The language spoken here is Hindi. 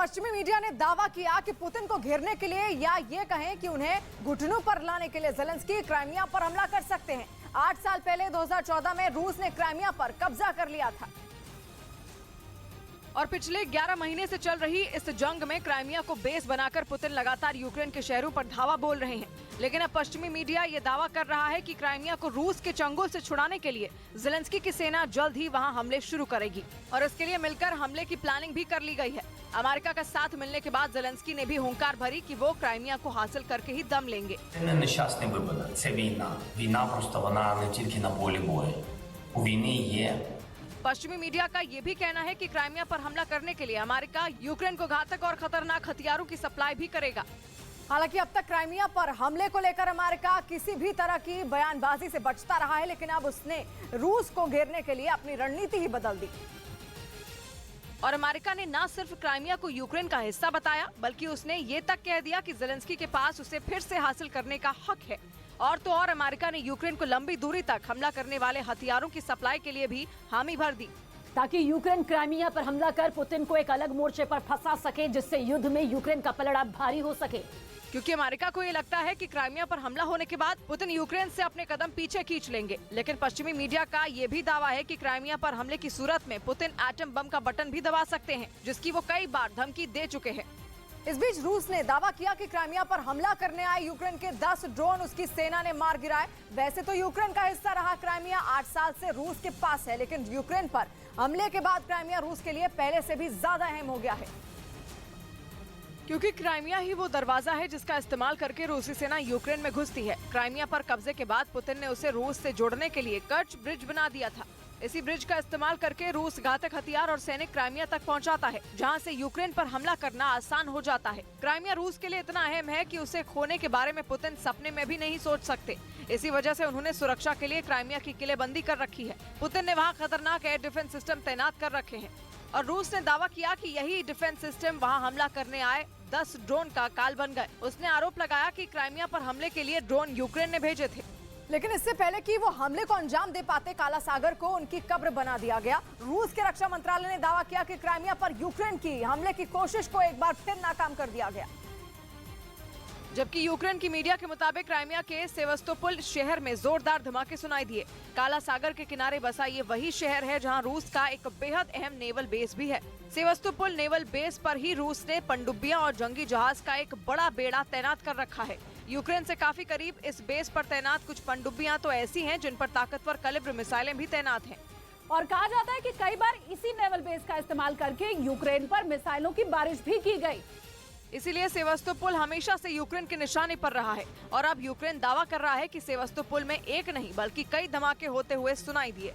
पश्चिमी मीडिया ने दावा किया कि पुतिन को घेरने के लिए या ये कहें कि उन्हें घुटनों पर लाने के लिए ज़ेलेंस्की क्राइमिया पर हमला कर सकते हैं। 8 साल पहले 2014 में रूस ने क्राइमिया पर कब्जा कर लिया था और पिछले 11 महीने से चल रही इस जंग में क्राइमिया को बेस बनाकर पुतिन लगातार यूक्रेन के शहरों पर धावा बोल रहे हैं। लेकिन अब पश्चिमी मीडिया ये दावा कर रहा है कि क्राइमिया को रूस के चंगुल से छुड़ाने के लिए ज़ेलेंस्की की सेना जल्द ही वहां हमले शुरू करेगी और इसके लिए मिलकर हमले की प्लानिंग भी कर ली गई है। अमेरिका का साथ मिलने के बाद ज़ेलेंस्की ने भी हुंकार भरी कि वो क्राइमिया को हासिल करके ही दम लेंगे। Нещасний випадок. Це війна. Війна просто вона не тільки на полі бою. У війни є. पश्चिमी मीडिया का ये भी कहना है कि क्राइमिया पर हमला करने के लिए अमेरिका यूक्रेन को घातक और खतरनाक हथियारों की सप्लाई भी करेगा। हालांकि अब तक क्राइमिया पर हमले को लेकर अमेरिका किसी भी तरह की बयानबाजी से बचता रहा है, लेकिन अब उसने रूस को घेरने के लिए अपनी रणनीति ही बदल दी और अमेरिका ने न सिर्फ क्राइमिया को यूक्रेन का हिस्सा बताया, बल्कि उसने ये तक कह दिया कि ज़ेलेंस्की के पास उसे फिर से हासिल करने का हक है। और तो और अमेरिका ने यूक्रेन को लंबी दूरी तक हमला करने वाले हथियारों की सप्लाई के लिए भी हामी भर दी, ताकि यूक्रेन क्राइमिया पर हमला कर पुतिन को एक अलग मोर्चे पर फंसा सके, जिससे युद्ध में यूक्रेन का पलड़ा भारी हो सके। क्योंकि अमेरिका को ये लगता है कि क्राइमिया पर हमला होने के बाद पुतिन यूक्रेन से अपने कदम पीछे खींच लेंगे। लेकिन पश्चिमी मीडिया का ये भी दावा है कि क्राइमिया पर हमले की सूरत में पुतिन एटम बम का बटन भी दबा सकते हैं, जिसकी वो कई बार धमकी दे चुके हैं। इस बीच रूस ने दावा किया कि क्राइमिया पर हमला करने आए यूक्रेन के 10 ड्रोन उसकी सेना ने मार गिराए। वैसे तो यूक्रेन का हिस्सा रहा क्राइमिया 8 साल से रूस के पास है, लेकिन यूक्रेन पर हमले के बाद क्राइमिया रूस के लिए पहले से भी ज्यादा अहम हो गया है, क्योंकि क्राइमिया ही वो दरवाजा है जिसका इस्तेमाल करके रूसी सेना यूक्रेन में घुसती है। क्राइमिया पर कब्जे के बाद पुतिन ने उसे रूस से जोड़ने के लिए कर्च ब्रिज बना दिया था। इसी ब्रिज का इस्तेमाल करके रूस घातक हथियार और सैनिक क्राइमिया तक पहुंचाता है, जहां से यूक्रेन पर हमला करना आसान हो जाता है। क्राइमिया रूस के लिए इतना अहम है कि उसे खोने के बारे में पुतिन सपने में भी नहीं सोच सकते। इसी वजह से उन्होंने सुरक्षा के लिए क्राइमिया की किलेबंदी कर रखी है। पुतिन ने वहाँ खतरनाक एयर डिफेंस सिस्टम तैनात कर रखे हैं और रूस ने दावा किया कि यही डिफेंस सिस्टम वहाँ हमला करने आए 10 ड्रोन का काल बन गए। उसने आरोप लगाया कि क्राइमिया पर हमले के लिए ड्रोन यूक्रेन ने भेजे थे, लेकिन इससे पहले कि वो हमले को अंजाम दे पाते, काला सागर को उनकी कब्र बना दिया गया। रूस के रक्षा मंत्रालय ने दावा किया कि क्राइमिया पर यूक्रेन की हमले की कोशिश को एक बार फिर नाकाम कर दिया गया, जबकि यूक्रेन की मीडिया के मुताबिक क्राइमिया के सेवस्तोपोल शहर में जोरदार धमाके सुनाई दिए। काला सागर के किनारे बसा ये वही शहर है जहां रूस का एक बेहद अहम नेवल बेस भी है। सेवस्तोपोल नेवल बेस पर ही रूस ने पनडुब्बियां और जंगी जहाज का एक बड़ा बेड़ा तैनात कर रखा है। यूक्रेन से काफी करीब इस बेस पर तैनात कुछ पनडुब्बियां तो ऐसी हैं जिन पर ताकतवर कैलिबर मिसाइलें भी तैनात हैं। और कहा जाता है कि कई बार इसी नेवल बेस का इस्तेमाल करके यूक्रेन पर मिसाइलों की बारिश भी की गई। इसीलिए सेवस्तोपोल हमेशा से यूक्रेन के निशाने पर रहा है और अब यूक्रेन दावा कर रहा है कि सेवस्तोपोल में एक नहीं बल्कि कई धमाके होते हुए सुनाई दिए।